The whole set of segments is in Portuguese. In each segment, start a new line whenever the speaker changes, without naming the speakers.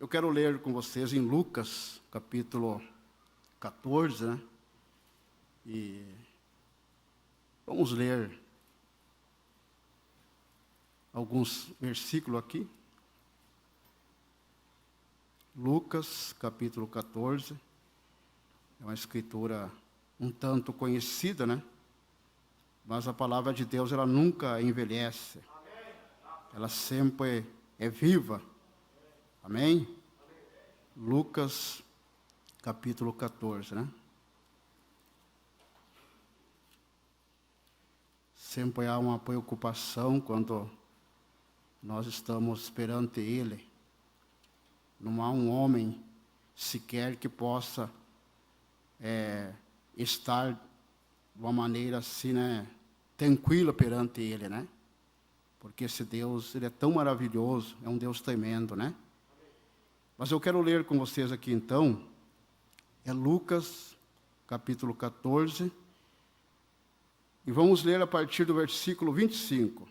Eu quero ler com vocês em Lucas, capítulo 14, né? E vamos ler alguns versículos aqui. Lucas, capítulo 14. É uma escritura um tanto conhecida, né? Mas a palavra de Deus, ela nunca envelhece. Ela sempre é viva. Amém? Lucas, capítulo 14, né? Sempre há uma preocupação quando nós estamos perante Ele. Não há um homem sequer que possa estar de uma maneira assim, né, tranquila perante Ele, né? Porque esse Deus, Ele é tão maravilhoso, é um Deus tremendo, né? Mas eu quero ler com vocês aqui então, é Lucas, capítulo 14, e vamos ler a partir do versículo 25.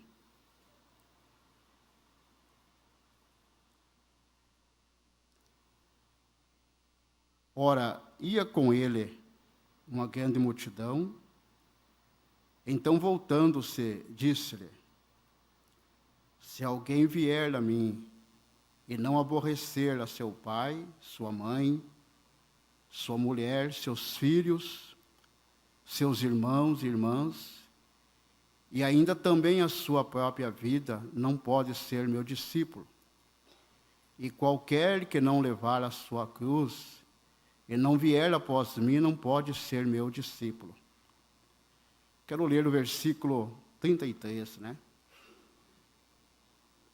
Ora, ia com ele uma grande multidão, então voltando-se, disse-lhe: se alguém vier a mim e não aborrecer a seu pai, sua mãe, sua mulher, seus filhos, seus irmãos e irmãs, e ainda também a sua própria vida, não pode ser meu discípulo. E qualquer que não levar a sua cruz e não vier após mim, não pode ser meu discípulo. Quero ler o versículo 33, né?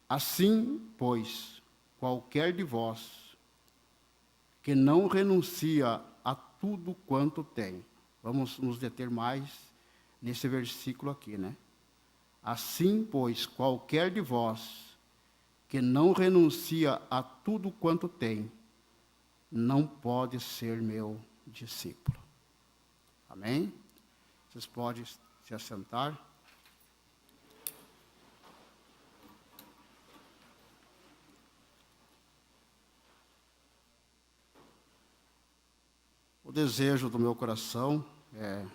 Assim, pois, qualquer de vós que não renuncia a tudo quanto tem. Vamos nos deter mais nesse versículo aqui, né? Assim, pois, qualquer de vós que não renuncia a tudo quanto tem, não pode ser meu discípulo. Amém? Vocês podem se assentar. O desejo do meu coração é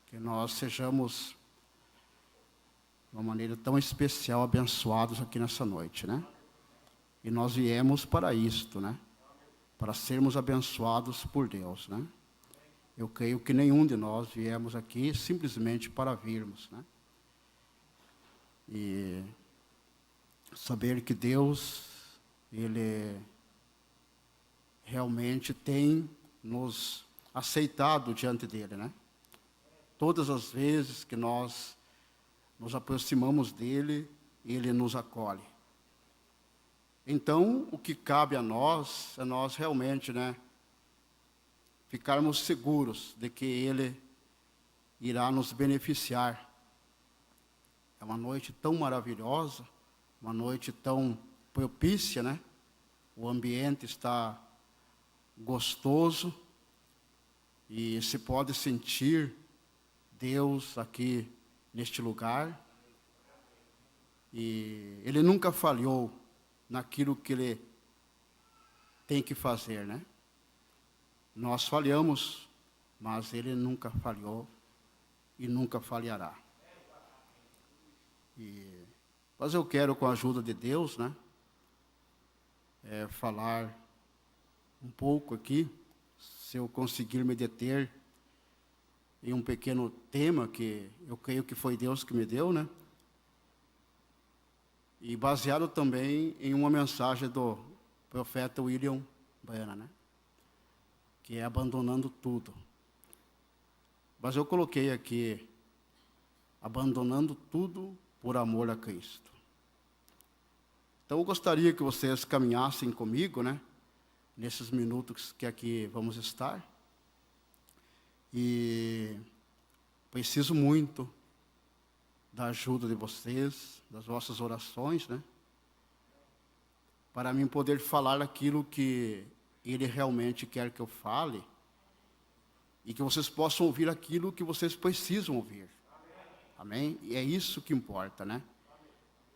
que nós sejamos, de uma maneira tão especial, abençoados aqui nessa noite, né? E nós viemos para isto, né? Para sermos abençoados por Deus, né? Eu creio que nenhum de nós viemos aqui simplesmente para virmos, né? E saber que Deus, Ele realmente tem nos aceitado diante dEle, né? Todas as vezes que nós nos aproximamos dEle, Ele nos acolhe. Então, o que cabe a nós, é nós realmente, né, ficarmos seguros de que Ele irá nos beneficiar. É uma noite tão maravilhosa, uma noite tão propícia, né? O ambiente está gostoso e se pode sentir Deus aqui neste lugar. E Ele nunca falhou naquilo que Ele tem que fazer, né? Nós falhamos, mas Ele nunca falhou e nunca falhará. Mas eu quero, com a ajuda de Deus, né, falar um pouco aqui, se eu conseguir me deter em um pequeno tema que eu creio que foi Deus que me deu, né? E baseado também em uma mensagem do profeta William Branham, né? Que é abandonando tudo. Mas eu coloquei aqui, abandonando tudo por amor a Cristo. Então eu gostaria que vocês caminhassem comigo, né? Nesses minutos que aqui vamos estar. E preciso muito da ajuda de vocês, das vossas orações, né? Para mim poder falar aquilo que Ele realmente quer que eu fale. E que vocês possam ouvir aquilo que vocês precisam ouvir. Amém? E é isso que importa, né?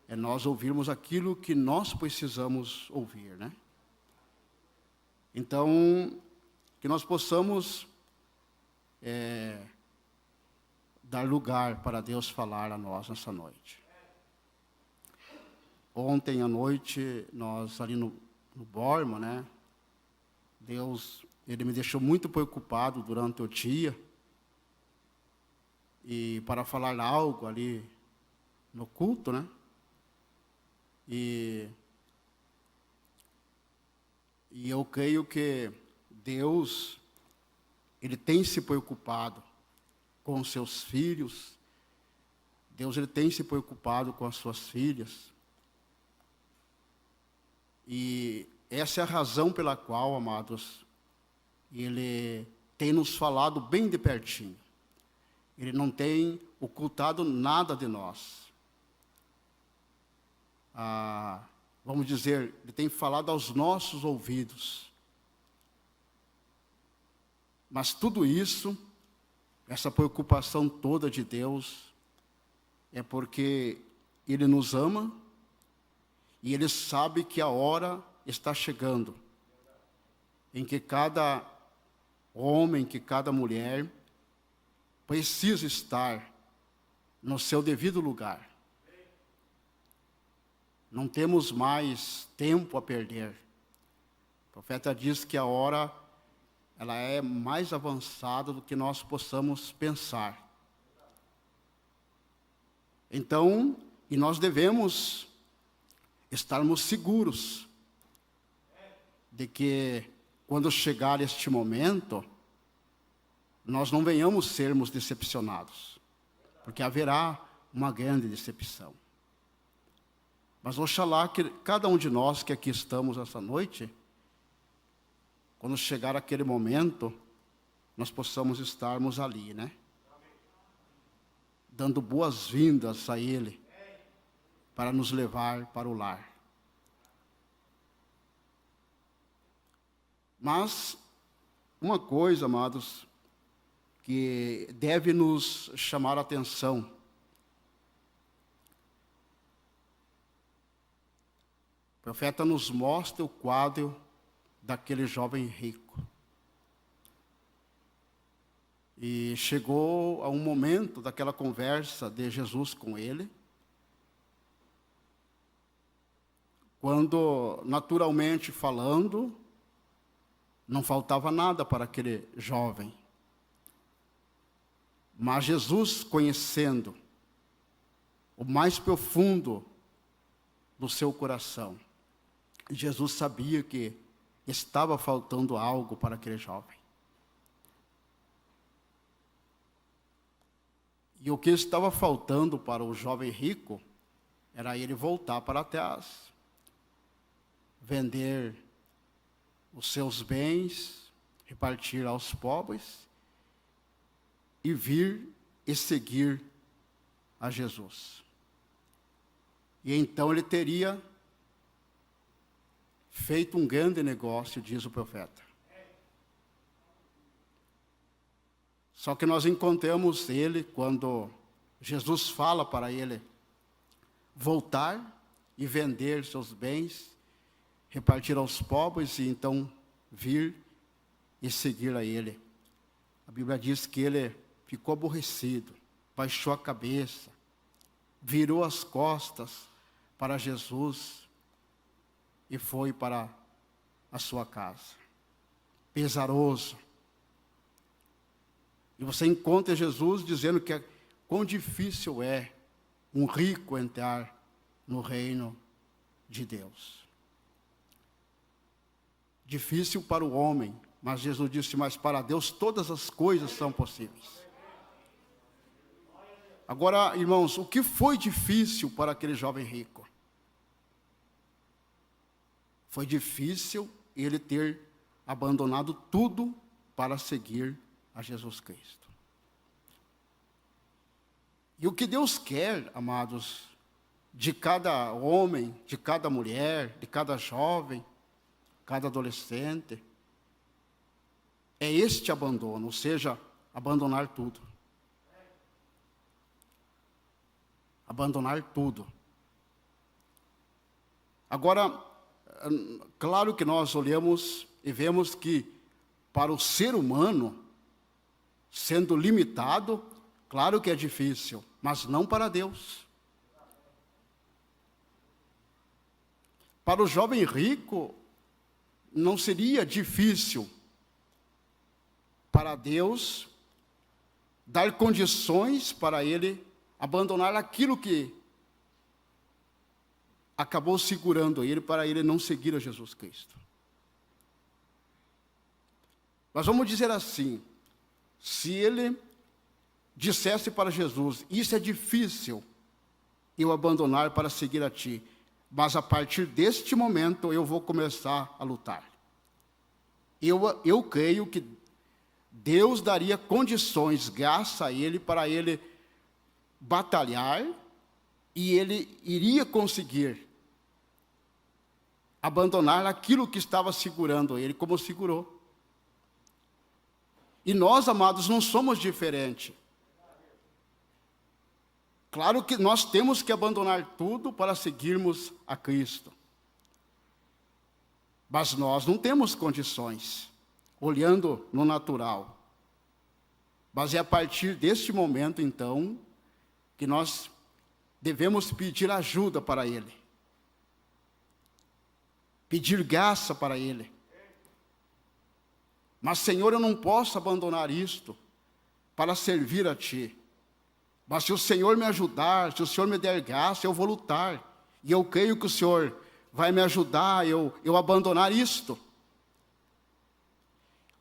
É nós ouvirmos aquilo que nós precisamos ouvir, né? Então, que nós possamos dar lugar para Deus falar a nós nessa noite. Ontem à noite, nós ali no Borma, né? Deus, Ele me deixou muito preocupado durante o dia. E para falar algo ali no culto, né? E eu creio que Deus, Ele tem se preocupado com os seus filhos. Deus, Ele tem se preocupado com as suas filhas. E essa é a razão pela qual, amados, Ele tem nos falado bem de pertinho. Ele não tem ocultado nada de nós. Vamos dizer, Ele tem falado aos nossos ouvidos. Mas tudo isso, essa preocupação toda de Deus, é porque Ele nos ama e Ele sabe que a hora está chegando em que cada homem, que cada mulher precisa estar no seu devido lugar. Não temos mais tempo a perder. O profeta diz que a hora ela é mais avançada do que nós possamos pensar. Então, e nós devemos estarmos seguros de que quando chegar este momento, nós não venhamos sermos decepcionados, porque haverá uma grande decepção. Mas oxalá que cada um de nós que aqui estamos essa noite, quando chegar aquele momento, nós possamos estarmos ali, né? Dando boas-vindas a Ele, para nos levar para o lar. Mas, uma coisa, amados, que deve nos chamar a atenção. O profeta nos mostra o quadro daquele jovem rico. E chegou a um momento daquela conversa de Jesus com ele, quando, naturalmente falando, não faltava nada para aquele jovem. Mas Jesus, conhecendo o mais profundo do seu coração, Jesus sabia que estava faltando algo para aquele jovem. E o que estava faltando para o jovem rico era ele voltar para trás, vender os seus bens, repartir aos pobres e vir e seguir a Jesus. E então ele teria feito um grande negócio, diz o profeta. Só que nós encontramos ele quando Jesus fala para ele voltar e vender seus bens, repartir aos pobres e então vir e seguir a ele. A Bíblia diz que ele ficou aborrecido, baixou a cabeça, virou as costas para Jesus e foi para a sua casa, pesaroso. E você encontra Jesus dizendo que quão difícil é um rico entrar no reino de Deus. Difícil para o homem, mas Jesus disse, mas para Deus todas as coisas são possíveis. Agora, irmãos, o que foi difícil para aquele jovem rico? Foi difícil ele ter abandonado tudo para seguir a Jesus Cristo. E o que Deus quer, amados, de cada homem, de cada mulher, de cada jovem, cada adolescente, é este abandono, ou seja, abandonar tudo. Abandonar tudo. Agora, claro que nós olhamos e vemos que para o ser humano, sendo limitado, claro que é difícil, mas não para Deus. Para o jovem rico, não seria difícil para Deus dar condições para ele abandonar aquilo que acabou segurando ele, para ele não seguir a Jesus Cristo. Mas vamos dizer assim, se ele dissesse para Jesus, isso é difícil eu abandonar para seguir a ti, mas a partir deste momento eu vou começar a lutar. Eu creio que Deus daria condições, graça a ele, para ele batalhar, e ele iria conseguir abandonar aquilo que estava segurando ele, como segurou. E nós, amados, não somos diferentes. Claro que nós temos que abandonar tudo para seguirmos a Cristo. Mas nós não temos condições, olhando no natural. Mas é a partir deste momento, então, que nós devemos pedir ajuda para Ele. Pedir graça para Ele. Mas, Senhor, eu não posso abandonar isto para servir a Ti. Mas se o Senhor me ajudar, se o Senhor me der graça, eu vou lutar. E eu creio que o Senhor vai me ajudar eu abandonar isto.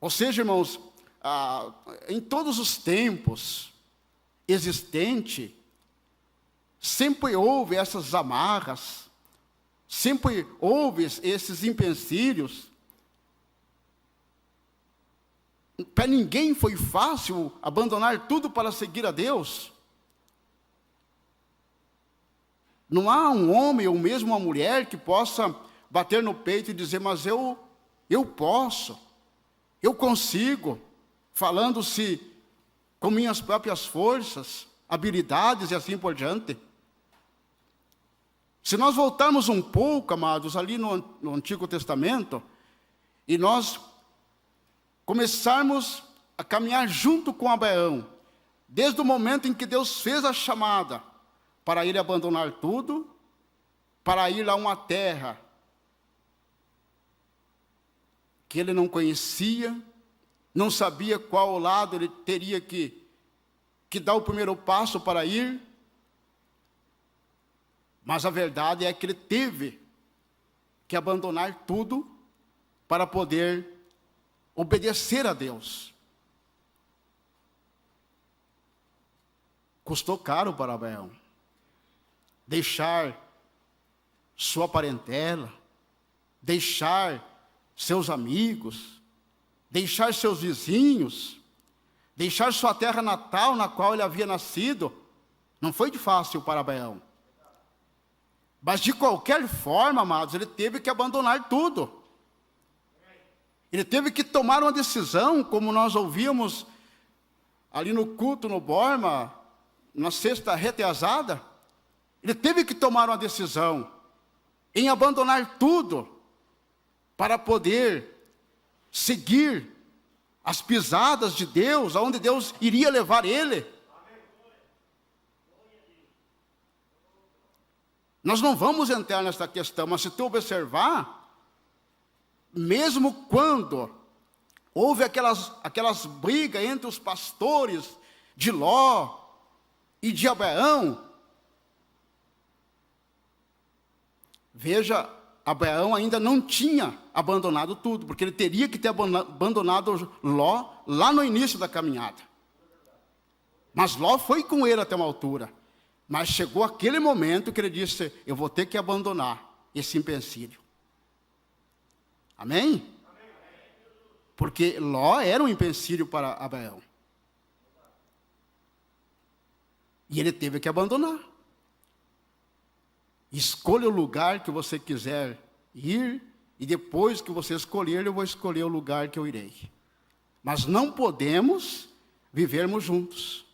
Ou seja, irmãos, em todos os tempos existentes, sempre houve essas amarras, sempre houve esses empecilhos. Para ninguém foi fácil abandonar tudo para seguir a Deus. Não há um homem ou mesmo uma mulher que possa bater no peito e dizer, mas eu posso, eu consigo, falando-se com minhas próprias forças, habilidades e assim por diante. Se nós voltarmos um pouco, amados, ali no Antigo Testamento, e nós começarmos a caminhar junto com Abraão, desde o momento em que Deus fez a chamada, para ele abandonar tudo, para ir a uma terra que ele não conhecia, não sabia qual lado ele teria que dar o primeiro passo para ir. Mas a verdade é que ele teve que abandonar tudo para poder obedecer a Deus. Custou caro para Abraão. Deixar sua parentela, deixar seus amigos, deixar seus vizinhos, deixar sua terra natal na qual ele havia nascido, não foi fácil para Abraão. Mas de qualquer forma, amados, ele teve que abandonar tudo. Ele teve que tomar uma decisão, como nós ouvíamos ali no culto no Borma, na sexta retrasada. Ele teve que tomar uma decisão em abandonar tudo para poder seguir as pisadas de Deus, aonde Deus iria levar ele. Nós não vamos entrar nessa questão, mas se tu observar, mesmo quando houve aquelas brigas entre os pastores de Ló e de Abraão, veja, Abraão ainda não tinha abandonado tudo, porque ele teria que ter abandonado Ló lá no início da caminhada. Mas Ló foi com ele até uma altura. Mas chegou aquele momento que ele disse, eu vou ter que abandonar esse empecilho. Amém? Porque Ló era um empecilho para Abraão. E ele teve que abandonar. Escolha o lugar que você quiser ir, e depois que você escolher, eu vou escolher o lugar que eu irei. Mas não podemos vivermos juntos.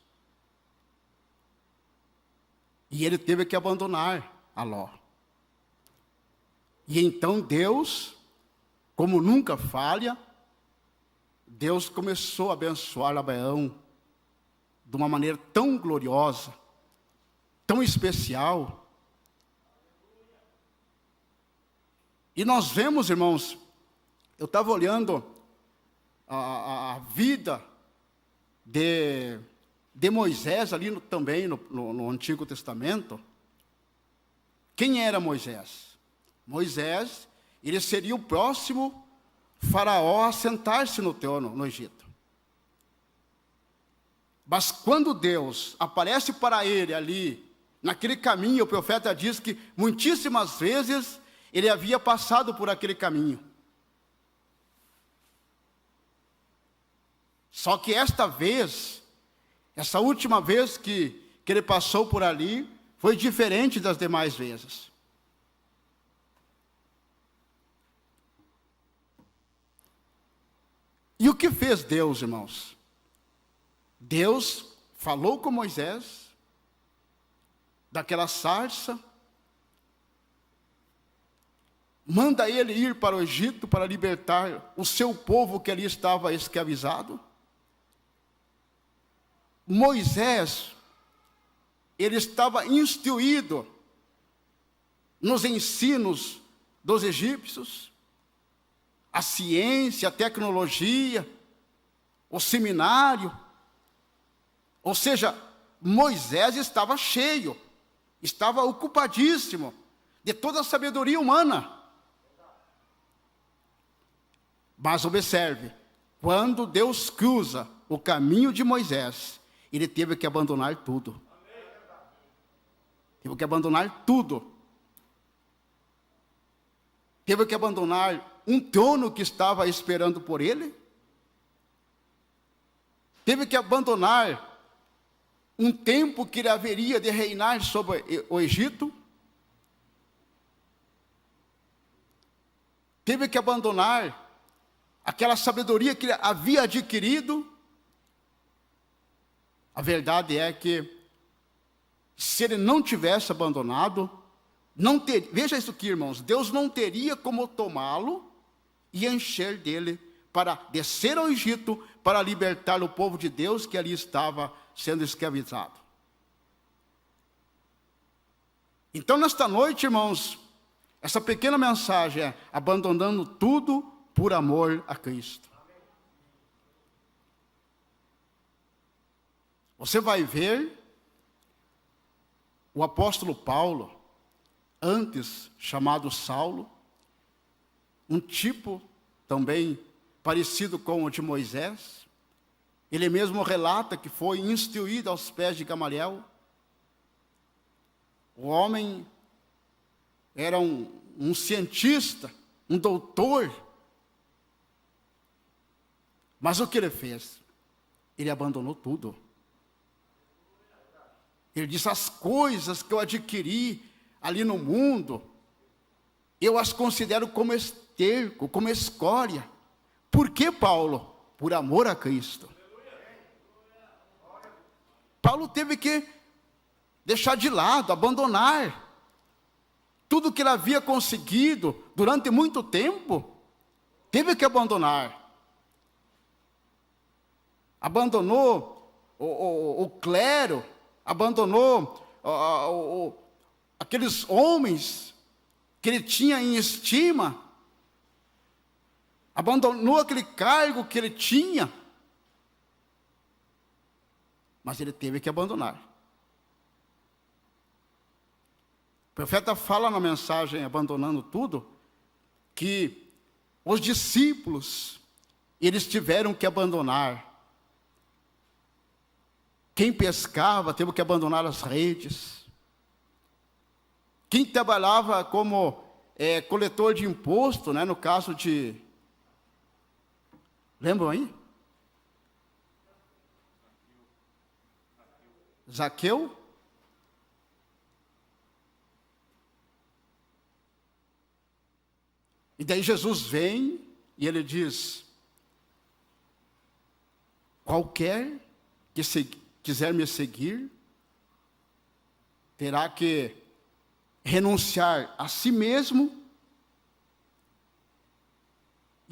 E ele teve que abandonar a Ló. E então Deus como nunca falha, Deus começou a abençoar Abraão de uma maneira tão gloriosa, tão especial. E nós vemos, irmãos, eu estava olhando a vida de Moisés ali também no Antigo Testamento. Quem era Moisés? Moisés, ele seria o próximo faraó a sentar-se no trono no Egito. Mas quando Deus aparece para ele ali, naquele caminho, o profeta diz que muitíssimas vezes ele havia passado por aquele caminho. Só que esta vez, essa última vez que ele passou por ali, foi diferente das demais vezes. E o que fez Deus, irmãos? Deus falou com Moisés, daquela sarça, manda ele ir para o Egito para libertar o seu povo que ali estava escravizado. Moisés, ele estava instruído nos ensinos dos egípcios, a ciência, a tecnologia, o seminário. Ou seja, Moisés estava cheio, estava ocupadíssimo de toda a sabedoria humana. Mas observe, quando Deus cruza o caminho de Moisés, ele teve que abandonar tudo. Teve que abandonar tudo. Teve que abandonar um trono que estava esperando por ele. Teve que abandonar um tempo que ele haveria de reinar sobre o Egito. Teve que abandonar aquela sabedoria que ele havia adquirido. A verdade é que, se ele não tivesse abandonado, veja isso aqui, irmãos, Deus não teria como tomá-lo e encher dele para descer ao Egito, para libertar o povo de Deus que ali estava sendo escravizado. Então, nesta noite, irmãos, essa pequena mensagem é: abandonando tudo por amor a Cristo. Você vai ver o apóstolo Paulo, antes chamado Saulo, um tipo também parecido com o de Moisés. Ele mesmo relata que foi instruído aos pés de Gamaliel. O homem era um cientista, um doutor. Mas o que ele fez? Ele abandonou tudo. Ele disse: as coisas que eu adquiri ali no mundo, eu as considero como esterco, como escória. Por que, Paulo? Por amor a Cristo. Paulo teve que deixar de lado, abandonar tudo que ele havia conseguido durante muito tempo. Teve que abandonar. Abandonou o clero, abandonou aqueles homens que ele tinha em estima, abandonou aquele cargo que ele tinha, mas ele teve que abandonar. O profeta fala na mensagem, abandonando tudo, que os discípulos, eles tiveram que abandonar. Quem pescava teve que abandonar as redes. Quem trabalhava como coletor de imposto, né, no caso de... Lembram aí? Zaqueu? E daí Jesus vem e ele diz: qualquer que quiser me seguir, terá que renunciar a si mesmo,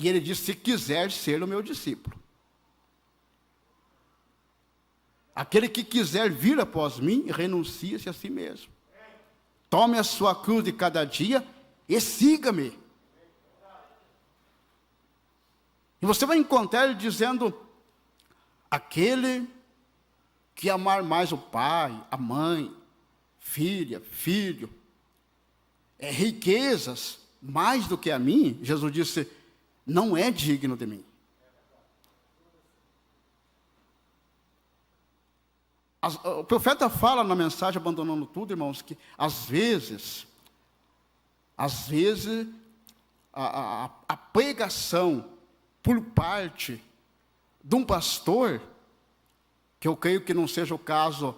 E ele disse: se quiser ser o meu discípulo. Aquele que quiser vir após mim, renuncie-se a si mesmo. Tome a sua cruz de cada dia e siga-me. E você vai encontrar ele dizendo: aquele que amar mais o pai, a mãe, filho, riquezas, mais do que a mim, Jesus disse, não é digno de mim. O profeta fala na mensagem Abandonando Tudo, irmãos, que às vezes, a pregação por parte de um pastor, que eu creio que não seja o caso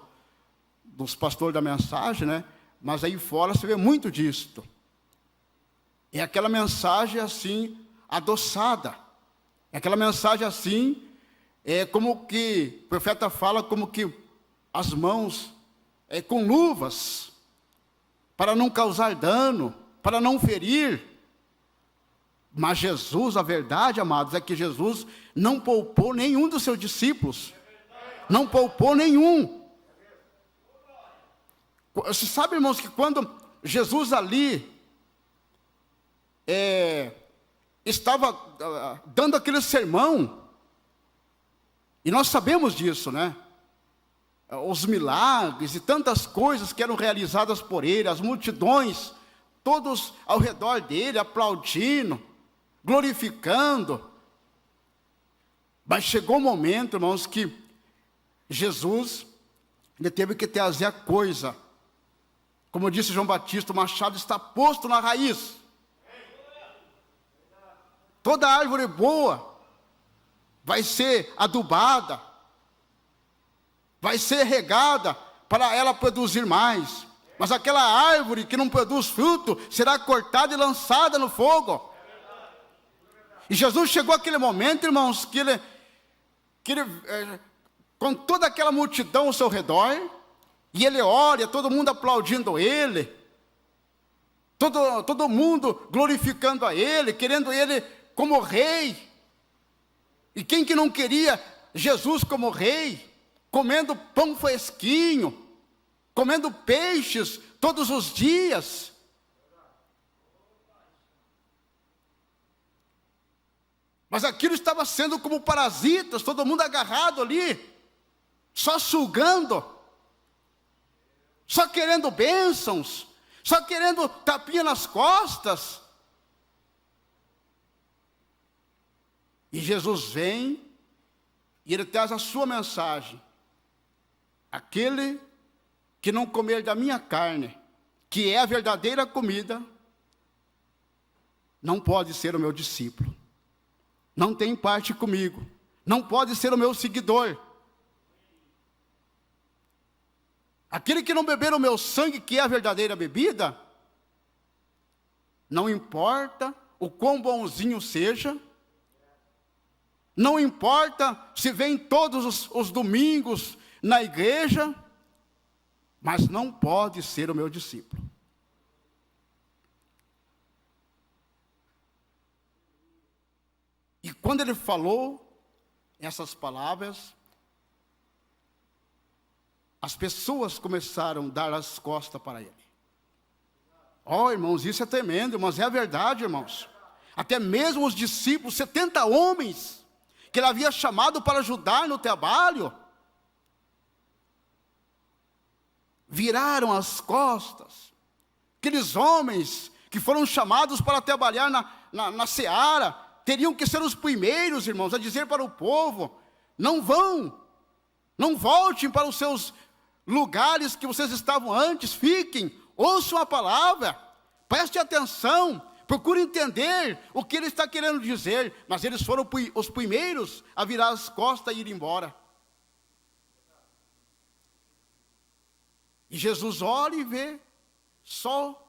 dos pastores da mensagem, né? Mas aí fora você vê muito disto. É aquela mensagem assim, adoçada. É aquela mensagem assim, como que, o profeta fala como que as mãos com luvas, para não causar dano, para não ferir. Mas Jesus, a verdade, amados, é que Jesus não poupou nenhum dos seus discípulos. Não poupou nenhum. Você sabe, irmãos, que quando Jesus ali estava dando aquele sermão, e nós sabemos disso, né? Os milagres e tantas coisas que eram realizadas por ele, as multidões, todos ao redor dele, aplaudindo, glorificando. Mas chegou um momento, irmãos, que Jesus, ele teve que trazer a coisa. Como disse João Batista, o machado está posto na raiz. Toda árvore boa vai ser adubada, vai ser regada para ela produzir mais. Mas aquela árvore que não produz fruto será cortada e lançada no fogo. E Jesus chegou àquele momento, irmãos, que ele com toda aquela multidão ao seu redor, e ele olha, todo mundo aplaudindo ele, todo mundo glorificando a ele, querendo ele como rei. E quem que não queria Jesus como rei? Comendo pão fresquinho, comendo peixes todos os dias. Mas aquilo estava sendo como parasitas, todo mundo agarrado ali, só sugando, só querendo bênçãos, só querendo tapinha nas costas. E Jesus vem e ele traz a sua mensagem. Aquele que não comer da minha carne, que é a verdadeira comida, não pode ser o meu discípulo. Não tem parte comigo. Não pode ser o meu seguidor. Aquele que não beber o meu sangue, que é a verdadeira bebida, não importa o quão bonzinho seja, não importa se vem todos os domingos na igreja, mas não pode ser o meu discípulo. E quando ele falou essas palavras, as pessoas começaram a dar as costas para ele. Irmãos, isso é tremendo, mas é a verdade, irmãos. Até mesmo os discípulos, 70 homens, que ele havia chamado para ajudar no trabalho, viraram as costas. Aqueles homens que foram chamados para trabalhar na seara, teriam que ser os primeiros, irmãos, a dizer para o povo: não voltem para os seus lugares que vocês estavam antes, fiquem, ouçam a palavra, prestem atenção, procurem entender o que ele está querendo dizer. Mas eles foram os primeiros a virar as costas e ir embora. E Jesus olha e vê só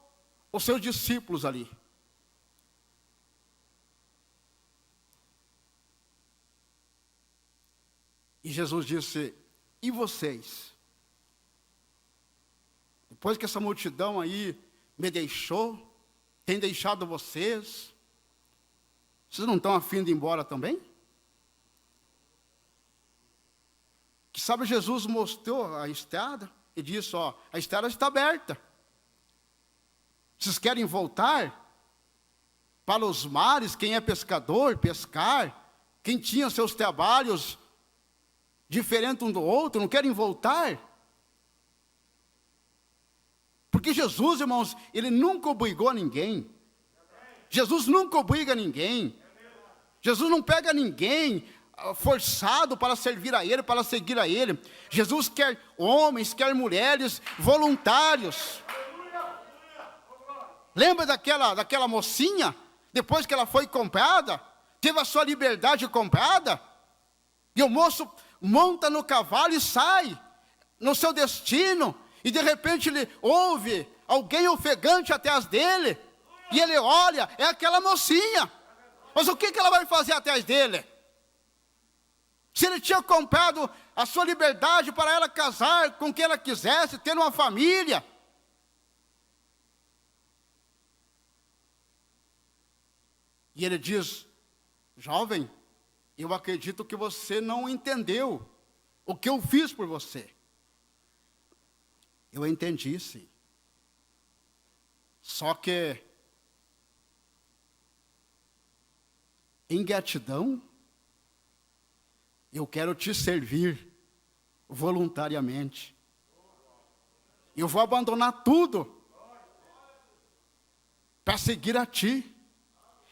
os seus discípulos ali. E Jesus disse: e vocês? Depois que essa multidão aí me deixou, tem deixado vocês, Vocês não estão afim de ir embora também? Que sabe, Jesus mostrou a estrada e disse, ó, a estrada está aberta. Vocês querem voltar para os mares, quem é pescador, pescar, quem tinha seus trabalhos diferentes um do outro, não querem voltar? Porque Jesus, irmãos, ele nunca obrigou ninguém. Jesus nunca obriga ninguém. Jesus não pega ninguém forçado para servir a Ele, para seguir a Ele. Jesus quer homens, quer mulheres voluntários. Lembra daquela mocinha? Depois que ela foi comprada, teve a sua liberdade comprada, e o moço monta no cavalo e sai no seu destino, e de repente ele ouve alguém ofegante atrás dele, e ele olha, é aquela mocinha. Mas o que ela vai fazer atrás dele? Se ele tinha comprado a sua liberdade para ela casar com quem ela quisesse, ter uma família. E ele diz, jovem, eu acredito que você não entendeu o que eu fiz por você. Eu entendi, sim. Só que, em gratidão, eu quero te servir voluntariamente. Eu vou abandonar tudo para seguir a ti.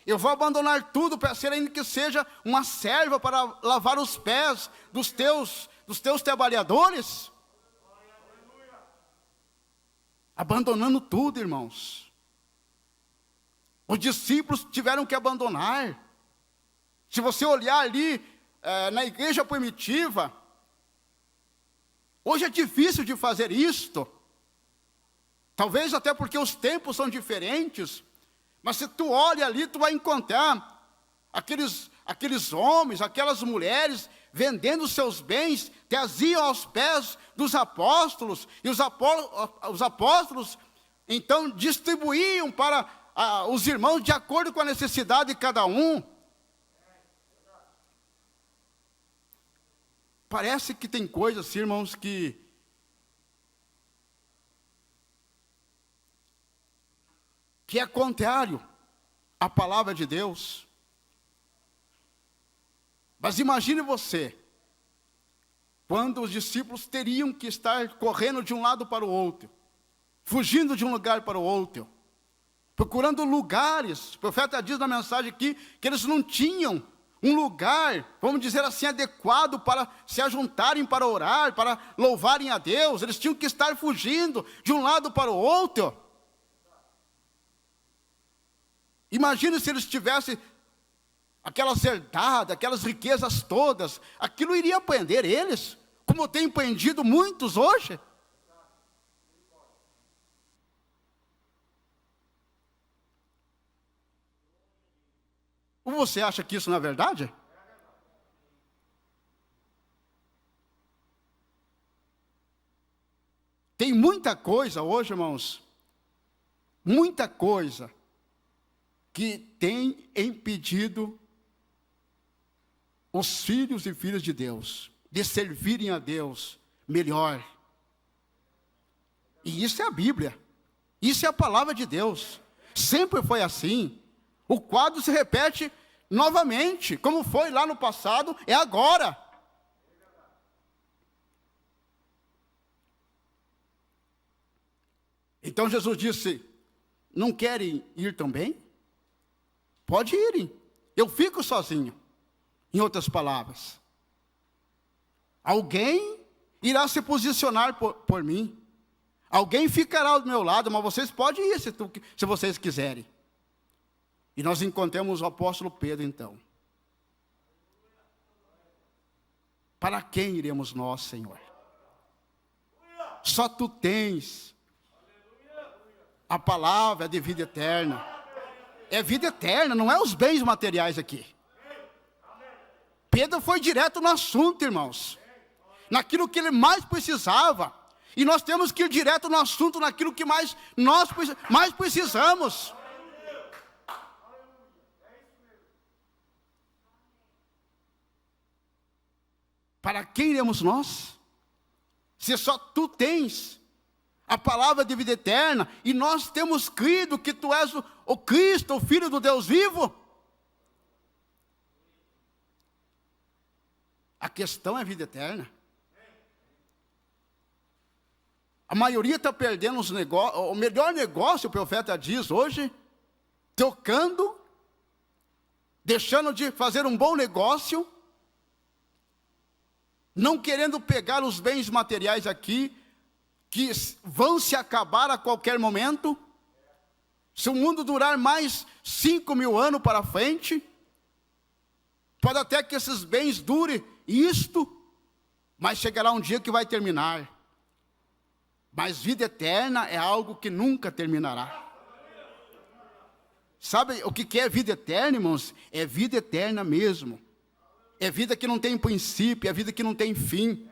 Eu vou abandonar tudo para ser, ainda que seja uma serva para lavar os pés dos teus trabalhadores. Abandonando tudo, irmãos. Os discípulos tiveram que abandonar. Se você olhar ali na igreja primitiva, hoje é difícil de fazer isto. Talvez até porque os tempos são diferentes. Mas se tu olha ali, tu vai encontrar aqueles homens, aquelas mulheres, vendendo seus bens, traziam aos pés dos apóstolos, e os apóstolos, então, distribuíam para os irmãos de acordo com a necessidade de cada um. Parece que tem coisas, irmãos, que é contrário à palavra de Deus. Mas imagine você, quando os discípulos teriam que estar correndo de um lado para o outro, fugindo de um lugar para o outro, procurando lugares. O profeta diz na mensagem aqui que eles não tinham um lugar, vamos dizer assim, adequado para se ajuntarem para orar, para louvarem a Deus. Eles tinham que estar fugindo de um lado para o outro. Imagine se eles tivessem aquelas herdades, aquelas riquezas todas, aquilo iria prender eles, como tem prendido muitos hoje. Ou você acha que isso não é verdade? Tem muita coisa hoje, irmãos, muita coisa que tem impedido os filhos e filhas de Deus de servirem a Deus melhor. E isso é a Bíblia, isso é a palavra de Deus. Sempre foi assim. O quadro se repete novamente, como foi lá no passado, é agora. Então Jesus disse, não querem ir também? Pode irem, eu fico sozinho. Em outras palavras, alguém irá se posicionar por mim. Alguém ficará ao meu lado, mas vocês podem ir se vocês quiserem. E nós encontramos o apóstolo Pedro então. Para quem iremos nós, Senhor? Só tu tens a palavra de vida eterna. É vida eterna, não é os bens materiais aqui. Pedro foi direto no assunto, irmãos. Naquilo que ele mais precisava. E nós temos que ir direto no assunto, naquilo que nós mais precisamos. Para quem iremos nós? Se só tu tens a palavra de vida eterna, e nós temos crido que tu és o Cristo, o Filho do Deus vivo. A questão é vida eterna. A maioria está perdendo os negócios. O melhor negócio, o profeta diz hoje, trocando, deixando de fazer um bom negócio, não querendo pegar os bens materiais aqui, que vão se acabar a qualquer momento. Se o mundo durar mais 5.000 anos para frente, pode até que esses bens durem isto, mas chegará um dia que vai terminar. Mas vida eterna é algo que nunca terminará. Sabe o que é vida eterna, irmãos? É vida eterna mesmo. É vida que não tem princípio, é vida que não tem fim.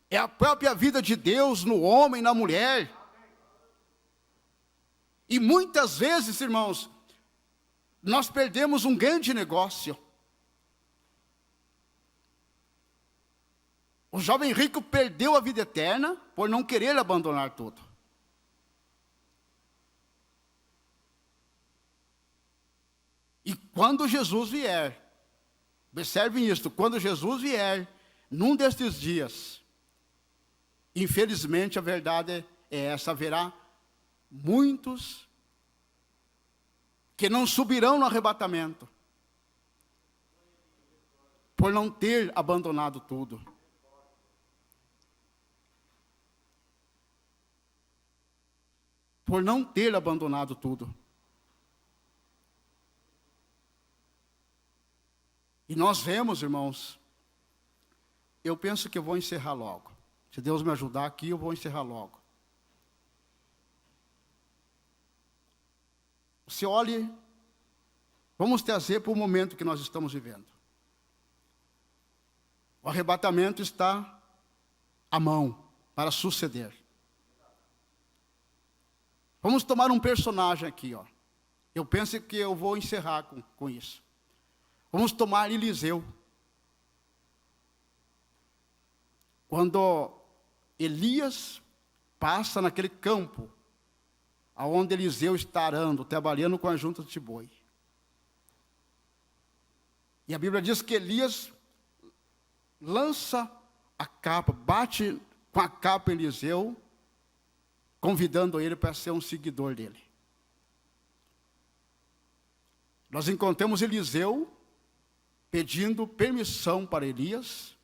É a própria vida de Deus no homem e na mulher. E muitas vezes, irmãos, nós perdemos um grande negócio. O jovem rico perdeu a vida eterna por não querer abandonar tudo. E quando Jesus vier, observem isto, quando Jesus vier, num destes dias, infelizmente a verdade é essa, haverá muitos que não subirão no arrebatamento, por não ter abandonado tudo. Por não ter abandonado tudo. E nós vemos, irmãos, eu penso que eu vou encerrar logo. Se Deus me ajudar aqui, eu vou encerrar logo. Você olhe, vamos trazer para o momento que nós estamos vivendo. O arrebatamento está à mão para suceder. Vamos tomar um personagem aqui, ó. Eu penso que eu vou encerrar com isso. Vamos tomar Eliseu. Quando Elias passa naquele campo, aonde Eliseu está arando, trabalhando com a junta de boi. E a Bíblia diz que Elias lança a capa, bate com a capa em Eliseu, convidando ele para ser um seguidor dele. Nós encontramos Eliseu pedindo permissão para Elias,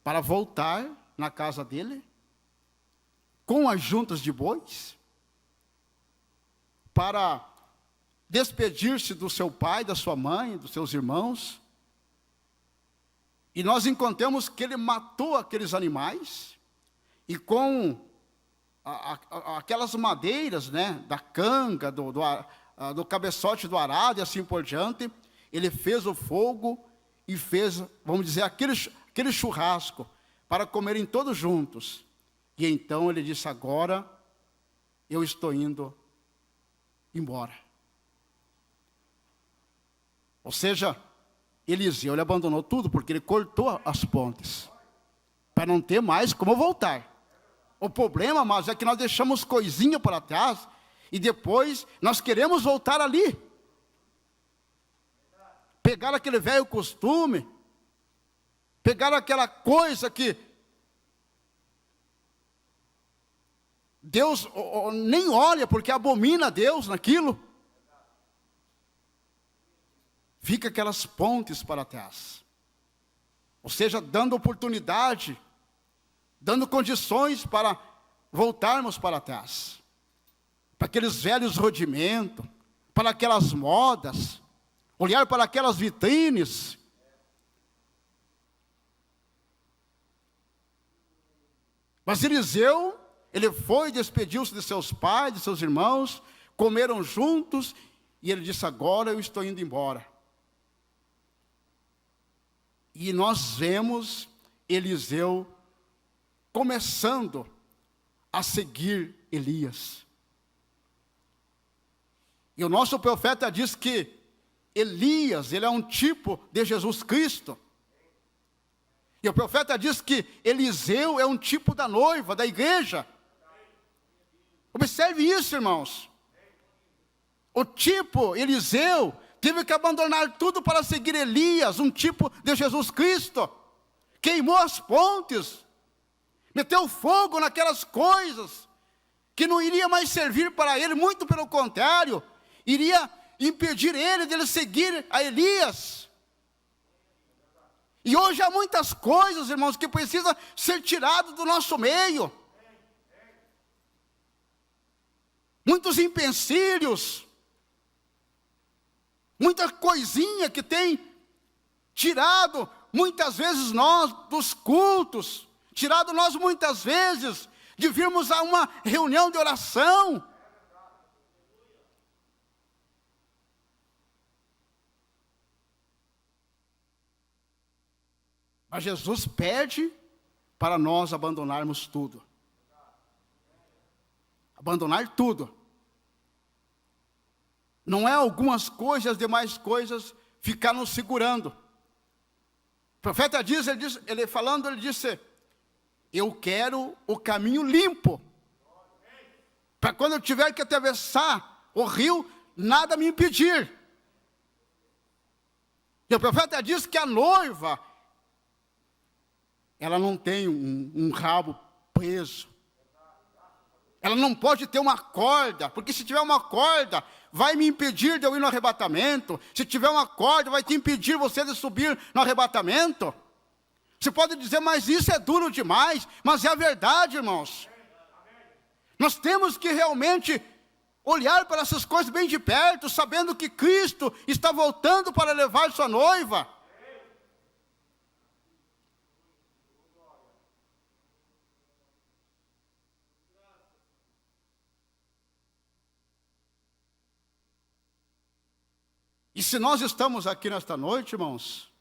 para voltar na casa dele, com as juntas de bois, para despedir-se do seu pai, da sua mãe, dos seus irmãos. E nós encontramos que ele matou aqueles animais, e com aquelas madeiras, né, da canga, do cabeçote do arado e assim por diante, ele fez o fogo e fez, vamos dizer, aquele churrasco para comerem todos juntos. E então ele disse: agora eu estou indo embora. Ou seja, Eliseu, ele abandonou tudo porque ele cortou as pontes para não ter mais como voltar. O problema, mas é que nós deixamos coisinha para trás e depois nós queremos voltar ali. Pegar aquele velho costume, pegar aquela coisa que Deus nem olha, porque abomina Deus naquilo. Fica aquelas pontes para trás. Ou seja, dando oportunidade, dando condições para voltarmos para trás. Para aqueles velhos rudimentos, para aquelas modas, olhar para aquelas vitrines. Mas Eliseu, ele foi, despediu-se de seus pais, de seus irmãos, comeram juntos, e ele disse: agora eu estou indo embora. E nós vemos Eliseu começando a seguir Elias. E o nosso profeta diz que Elias, ele é um tipo de Jesus Cristo. E o profeta diz que Eliseu é um tipo da noiva, da igreja. Observe isso, irmãos. O tipo Eliseu teve que abandonar tudo para seguir Elias, um tipo de Jesus Cristo. Queimou as pontes, meteu fogo naquelas coisas que não iria mais servir para ele, muito pelo contrário, iria impedir ele de seguir a Elias. E hoje há muitas coisas, irmãos, que precisam ser tiradas do nosso meio. Muitos empecilhos, muita coisinha que tem tirado muitas vezes nós dos cultos, tirado nós muitas vezes de virmos a uma reunião de oração. Mas Jesus pede para nós abandonarmos tudo. Abandonar tudo. Não é algumas coisas, as demais coisas ficar nos segurando. O profeta diz, ele disse, eu quero o caminho limpo. Para quando eu tiver que atravessar o rio, nada me impedir. E o profeta diz que a noiva, ela não tem um rabo preso. Ela não pode ter uma corda, porque se tiver uma corda, vai me impedir de eu ir no arrebatamento. Se tiver uma corda, vai te impedir você de subir no arrebatamento. Você pode dizer, mas isso é duro demais. Mas é a verdade, irmãos. Nós temos que realmente olhar para essas coisas bem de perto, sabendo que Cristo está voltando para levar sua noiva. E se nós estamos aqui nesta noite, irmãos,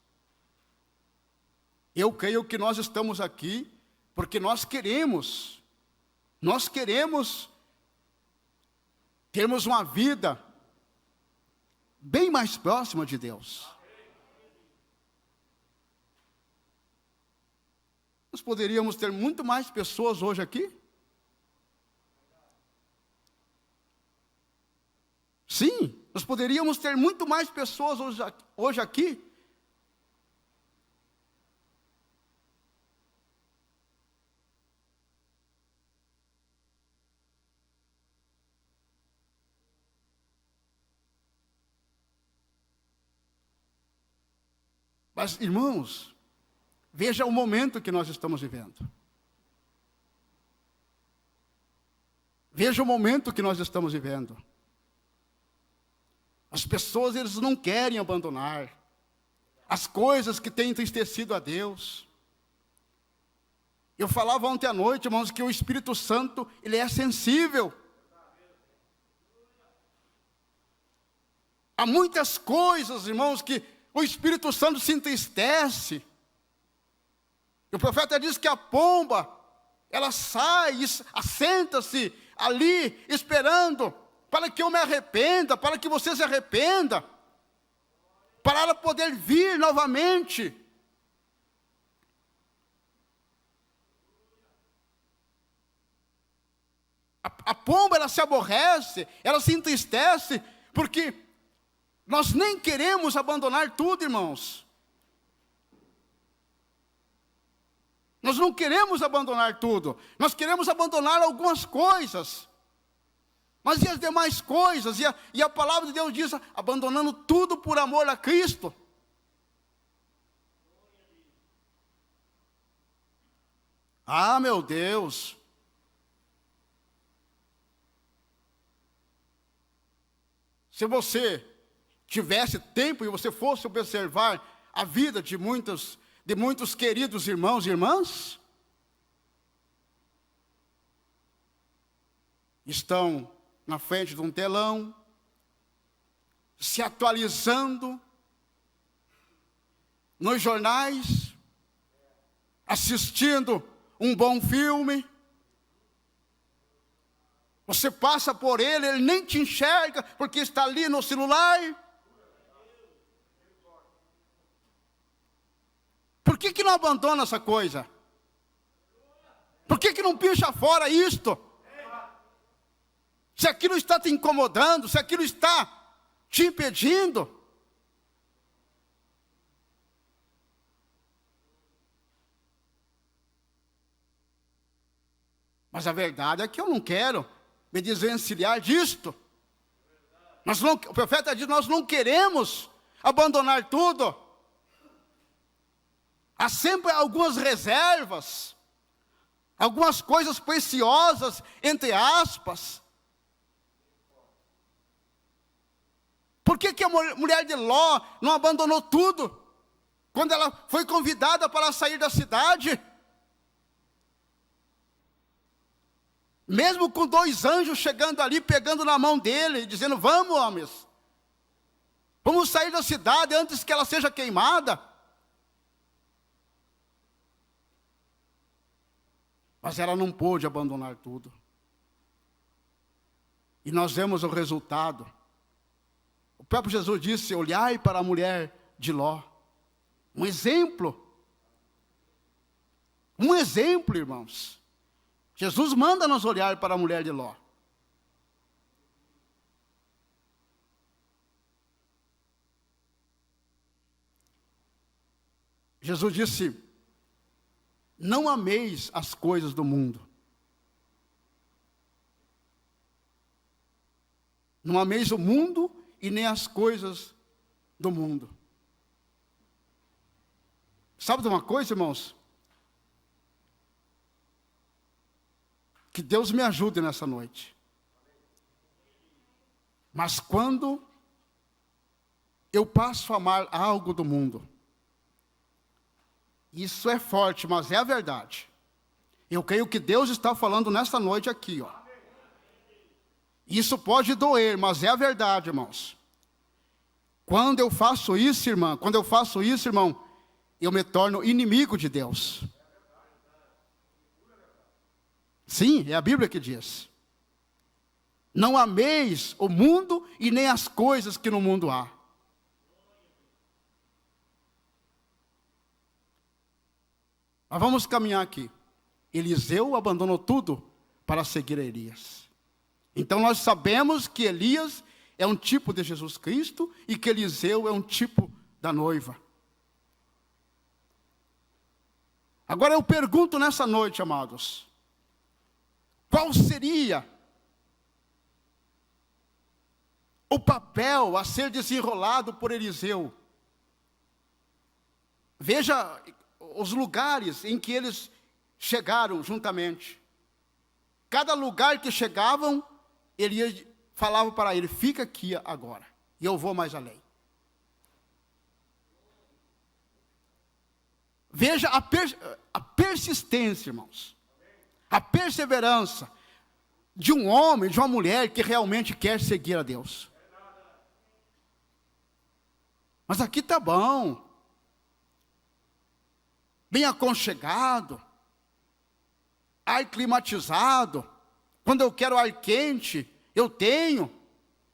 eu creio que nós estamos aqui porque nós queremos termos uma vida bem mais próxima de Deus. Nós poderíamos ter muito mais pessoas hoje aqui? Sim, nós poderíamos ter muito mais pessoas hoje aqui. Mas, irmãos, veja o momento que nós estamos vivendo. Veja o momento que nós estamos vivendo. As pessoas, eles não querem abandonar as coisas que têm entristecido a Deus. Eu falava ontem à noite, irmãos, que o Espírito Santo, ele é sensível. Há muitas coisas, irmãos, que o Espírito Santo se entristece. E o profeta diz que a pomba, ela sai, assenta-se ali, esperando para que eu me arrependa, para que você se arrependa, para ela poder vir novamente. A pomba, ela se aborrece, ela se entristece, porque nós nem queremos abandonar tudo, irmãos. Nós não queremos abandonar tudo, nós queremos abandonar algumas coisas. Mas e as demais coisas? E a palavra de Deus diz, abandonando tudo por amor a Cristo. Ah, meu Deus. Se você tivesse tempo e você fosse observar a vida de muitos queridos irmãos e irmãs, estão na frente de um telão, se atualizando nos jornais, assistindo um bom filme. Você passa por ele nem te enxerga, porque está ali no celular. que não abandona essa coisa? Por que não picha fora isto? Se aquilo está te incomodando, se aquilo está te impedindo. Mas a verdade é que eu não quero me desvencilhar disto. O profeta diz, nós não queremos abandonar tudo. Há sempre algumas reservas, algumas coisas preciosas, entre aspas. Por que a mulher de Ló não abandonou tudo? Quando ela foi convidada para sair da cidade. Mesmo com 2 anjos chegando ali, pegando na mão dele, dizendo, vamos homens. Vamos sair da cidade antes que ela seja queimada. Mas ela não pôde abandonar tudo. E nós vemos o resultado. O próprio Jesus disse, olhai para a mulher de Ló. Um exemplo. Um exemplo, irmãos. Jesus manda nós olhar para a mulher de Ló. Jesus disse, não ameis as coisas do mundo. Não ameis o mundo e nem as coisas do mundo. Sabe de uma coisa, irmãos? Que Deus me ajude nessa noite. Mas quando eu passo a amar algo do mundo, isso é forte, mas é a verdade. Eu creio que Deus está falando nessa noite aqui, ó. Isso pode doer, mas é a verdade, irmãos. Quando eu faço isso, irmão, eu me torno inimigo de Deus. Sim, é a Bíblia que diz. Não ameis o mundo e nem as coisas que no mundo há. Mas vamos caminhar aqui. Eliseu abandonou tudo para seguir a Elias. Então nós sabemos que Elias é um tipo de Jesus Cristo e que Eliseu é um tipo da noiva. Agora eu pergunto nessa noite, amados, qual seria o papel a ser desenrolado por Eliseu? Veja os lugares em que eles chegaram juntamente. Cada lugar que chegavam, ele falava para ele, fica aqui agora, e eu vou mais além. Veja a persistência, irmãos. A perseverança de um homem, de uma mulher que realmente quer seguir a Deus. Mas aqui está bom. Bem aconchegado. Ar climatizado. Quando eu quero ar quente, eu tenho.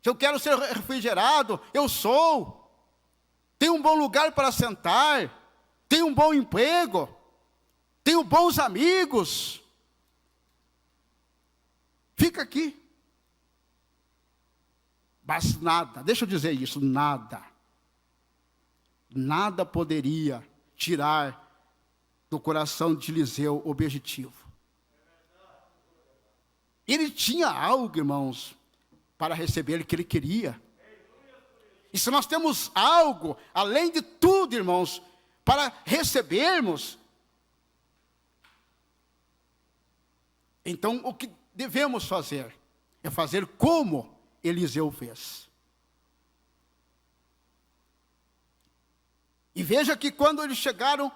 Se eu quero ser refrigerado, eu sou. Tenho um bom lugar para sentar. Tenho um bom emprego. Tenho bons amigos. Fica aqui. Mas nada, deixa eu dizer isso, nada poderia tirar do coração de Eliseu o objetivo. Ele tinha algo, irmãos, para receber o que ele queria. E se nós temos algo, além de tudo, irmãos, para recebermos, então o que devemos fazer é fazer como Eliseu fez. E veja que quando eles chegaram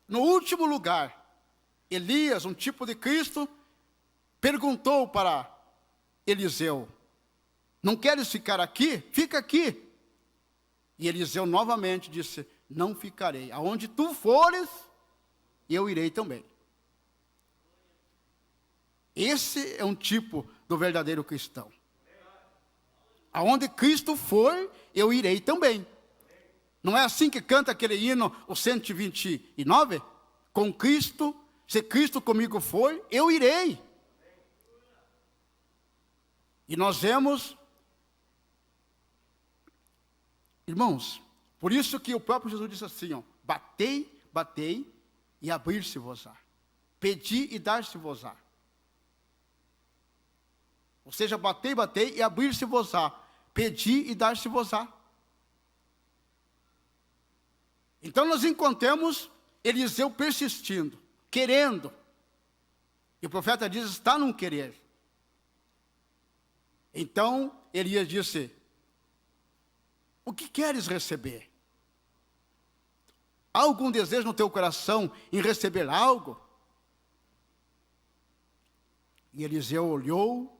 no último lugar, Elias, um tipo de Cristo, perguntou para Eliseu, não queres ficar aqui? Fica aqui. E Eliseu novamente disse, não ficarei. Aonde tu fores, eu irei também. Esse é um tipo do verdadeiro cristão. Aonde Cristo for, eu irei também. Não é assim que canta aquele hino, o 129? Com Cristo, se Cristo comigo for, eu irei. E nós vemos, irmãos, por isso que o próprio Jesus disse assim, ó, batei, batei e abrir-se-vos-á. Pedi e dar-se-vos-á. Ou seja, batei, batei e abrir-se-vos-á. Pedi e dar-se-vos-á. Então nós encontramos Eliseu persistindo, querendo. E o profeta diz, está num querer. Então Elias disse, o que queres receber? Há algum desejo no teu coração em receber algo? E Eliseu olhou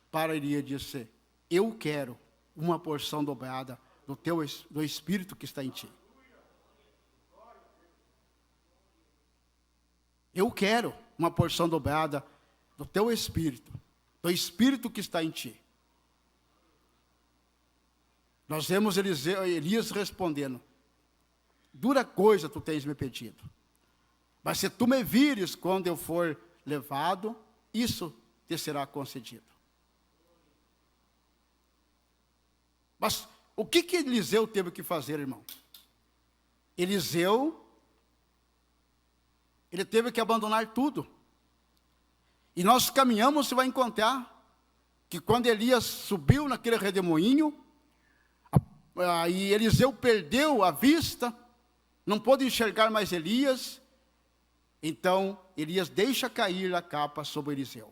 para Elias e disse, eu quero uma porção dobrada do Espírito que está em ti. Eu quero uma porção dobrada do teu Espírito, do Espírito que está em ti. Nós vemos Elias respondendo, dura coisa tu tens me pedido, mas se tu me vires quando eu for levado, isso te será concedido. Mas o que Eliseu teve que fazer, irmão? Eliseu, ele teve que abandonar tudo. E nós caminhamos, você vai encontrar que quando Elias subiu naquele redemoinho, e Eliseu perdeu a vista, não pôde enxergar mais Elias, então Elias deixa cair a capa sobre Eliseu.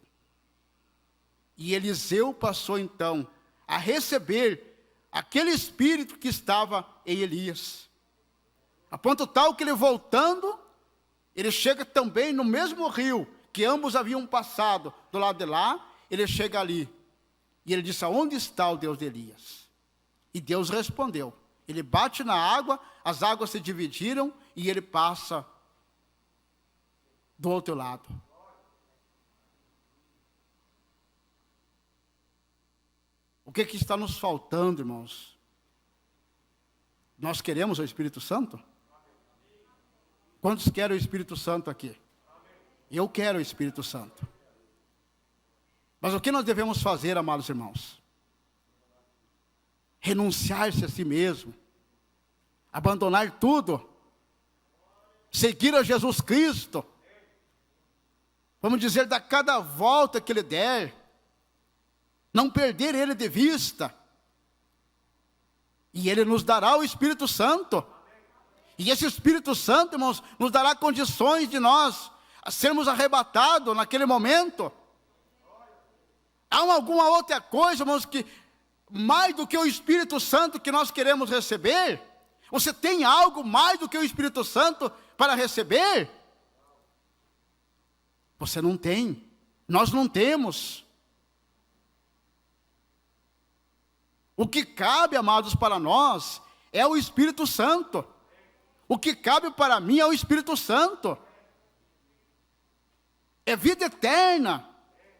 E Eliseu passou então a receber aquele espírito que estava em Elias. A ponto tal que ele voltando, ele chega também no mesmo rio que ambos haviam passado do lado de lá, ele chega ali. E ele disse, aonde está o Deus de Elias? E Deus respondeu. Ele bate na água, as águas se dividiram e ele passa do outro lado. O que está nos faltando, irmãos? Nós queremos o Espírito Santo? Quantos querem o Espírito Santo aqui? Eu quero o Espírito Santo. Mas o que nós devemos fazer, amados irmãos? Renunciar-se a si mesmo. Abandonar tudo. Seguir a Jesus Cristo. Vamos dizer, dar cada volta que Ele der. Não perder Ele de vista. E Ele nos dará o Espírito Santo. E esse Espírito Santo, irmãos, nos dará condições de nós sermos arrebatados naquele momento. Há alguma outra coisa, irmãos, que mais do que o Espírito Santo que nós queremos receber? Você tem algo mais do que o Espírito Santo para receber? Você não tem. Nós não temos. O que cabe, amados, para nós é o Espírito Santo. O que cabe para mim é o Espírito Santo. É vida eterna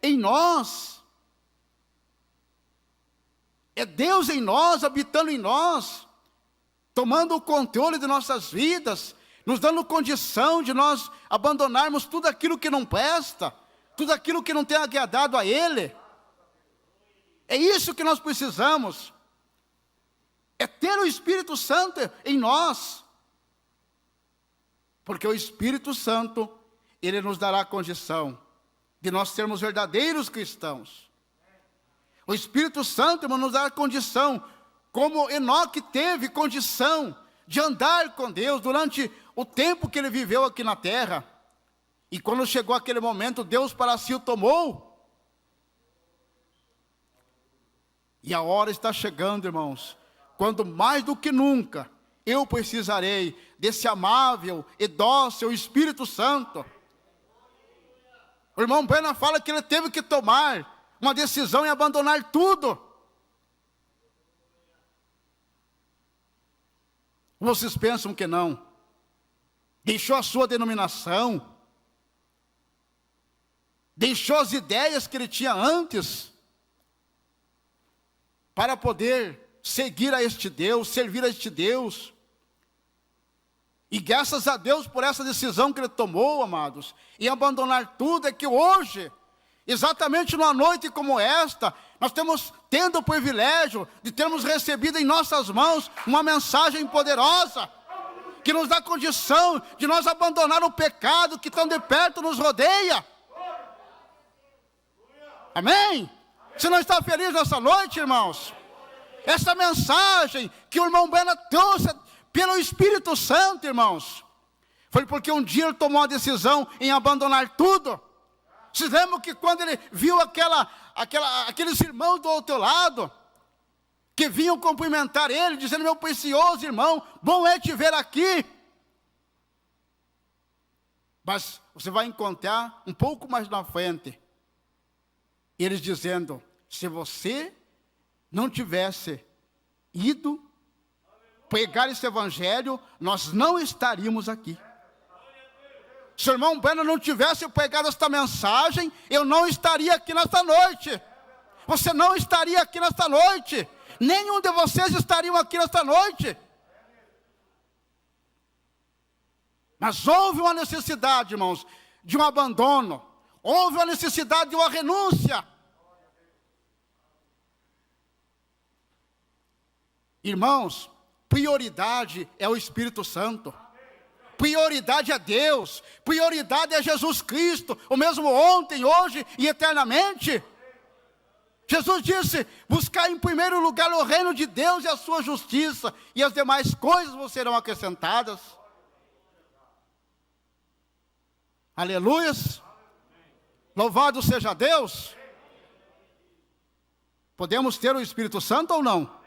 em nós. É Deus em nós, habitando em nós, tomando o controle de nossas vidas, nos dando condição de nós abandonarmos tudo aquilo que não presta, tudo aquilo que não tem agradado a Ele. É isso que nós precisamos. É ter o Espírito Santo em nós. Porque o Espírito Santo, Ele nos dará a condição de nós sermos verdadeiros cristãos. O Espírito Santo, irmão, nos dará a condição, como Enoque teve condição de andar com Deus durante o tempo que ele viveu aqui na terra. E quando chegou aquele momento, Deus para si o tomou. E a hora está chegando, irmãos, quando mais do que nunca eu precisarei desse amável e dócil Espírito Santo. O irmão Branham fala que ele teve que tomar uma decisão em abandonar tudo. Vocês pensam que não? Deixou a sua denominação, deixou as ideias que ele tinha antes, para poder seguir a este Deus, servir a este Deus. E graças a Deus por essa decisão que ele tomou, amados, em abandonar tudo, é que hoje, exatamente numa noite como esta, nós temos tendo o privilégio de termos recebido em nossas mãos uma mensagem poderosa, que nos dá condição de nós abandonar o pecado que tão de perto nos rodeia. Amém? Você não está feliz nessa noite, irmãos? Essa mensagem que o irmão Bena trouxe pelo Espírito Santo, irmãos, foi porque um dia ele tomou a decisão em abandonar tudo. Se lembram que quando ele viu aqueles irmãos do outro lado, que vinham cumprimentar ele, dizendo: meu precioso irmão, bom é te ver aqui. Mas você vai encontrar um pouco mais na frente, eles dizendo: se você não tivesse ido pregar esse evangelho, nós não estaríamos aqui. Se o irmão Bena não tivesse pregado esta mensagem, eu não estaria aqui nesta noite. Você não estaria aqui nesta noite. Nenhum de vocês estariam aqui nesta noite. Mas houve uma necessidade, irmãos, de um abandono. Houve uma necessidade de uma renúncia. Irmãos, prioridade é o Espírito Santo. Prioridade é Deus. Prioridade é Jesus Cristo, o mesmo ontem, hoje e eternamente. Jesus disse: buscar em primeiro lugar o reino de Deus e a sua justiça, e as demais coisas vos serão acrescentadas. Aleluias. Louvado seja Deus. Podemos ter o Espírito Santo ou não?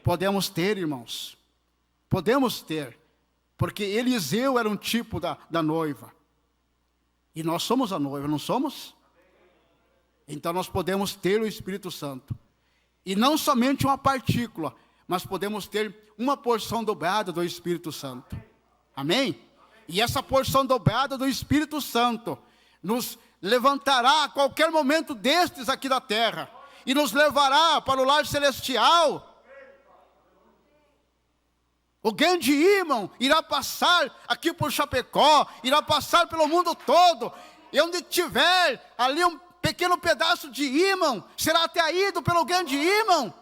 Podemos ter, irmãos. Podemos ter. Porque Eliseu era um tipo da noiva. E nós somos a noiva, não somos? Então nós podemos ter o Espírito Santo. E não somente uma partícula, mas podemos ter uma porção dobrada do Espírito Santo. Amém? E essa porção dobrada do Espírito Santo nos levantará a qualquer momento destes aqui da terra. E nos levará para o lar celestial. O grande ímã irá passar aqui por Chapecó, irá passar pelo mundo todo. E onde tiver ali um pequeno pedaço de ímã, será atraído pelo grande ímã.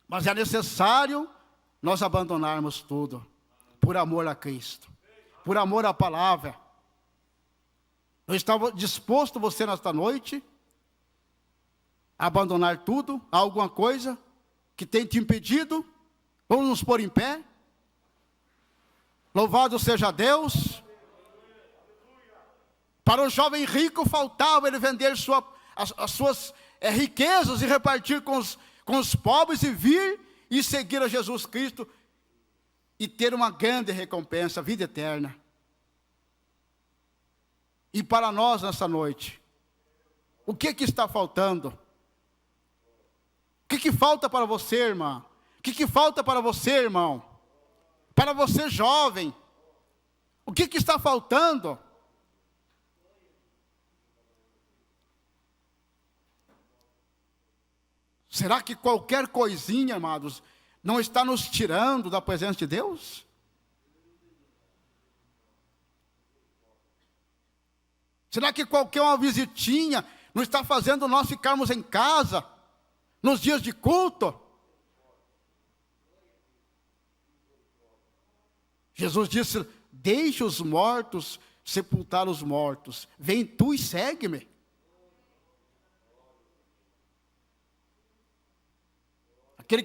Mas é necessário nós abandonarmos tudo, por amor a Cristo, por amor à palavra. Eu estava disposto, você nesta noite, a abandonar tudo, alguma coisa que tem te impedido? Vamos nos pôr em pé. Louvado seja Deus. Para o jovem rico faltava ele vender as suas riquezas e repartir com os pobres e vir e seguir a Jesus Cristo e ter uma grande recompensa, a vida eterna. E para nós nessa noite, o que está faltando? O que falta para você, irmã? O que falta para você, irmão? Para você, jovem? O que está faltando? Será que qualquer coisinha, amados, não está nos tirando da presença de Deus? Será que qualquer uma visitinha não está fazendo nós ficarmos em casa nos dias de culto? Jesus disse: deixe os mortos sepultar os mortos. Vem tu e segue-me. Aquele